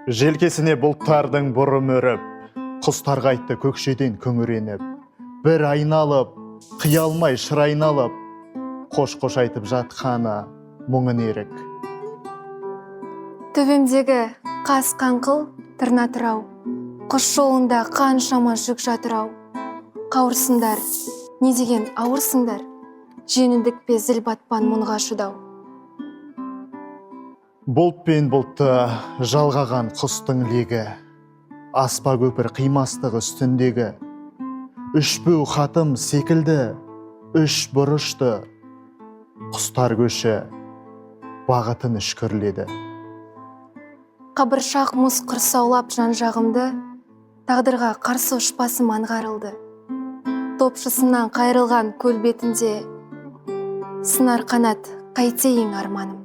Желкесіне бұлттардың бұрым өріп, құстар қайтты көкшеден күңіреніп, бір айналып, қиялмай шыр айналып, қош-қош айтып жатқаны мұңын ерік. Төбемдегі қас қаңқыл тырнатырау, құс жолында қаншама жүк жатырау. Қауырсыңдар, не деген ауырсыңдар, жеңілдік пе зіл батпан мұңға шыдау. Бұлт пен бұлтты жалғаған құстың легі, аспа көпір қимастығы үстіндегі, үшбу хатым секілді, үш бұрышты, құстар көші бағытын үшкірледі. Қабыршақ мұз құрсаулап жан-жағымды, тағдырға қарсы ұшпасым аңғарылды. Топшысынан қайрылған көл бетінде, сынар қанат қайтейін арманым.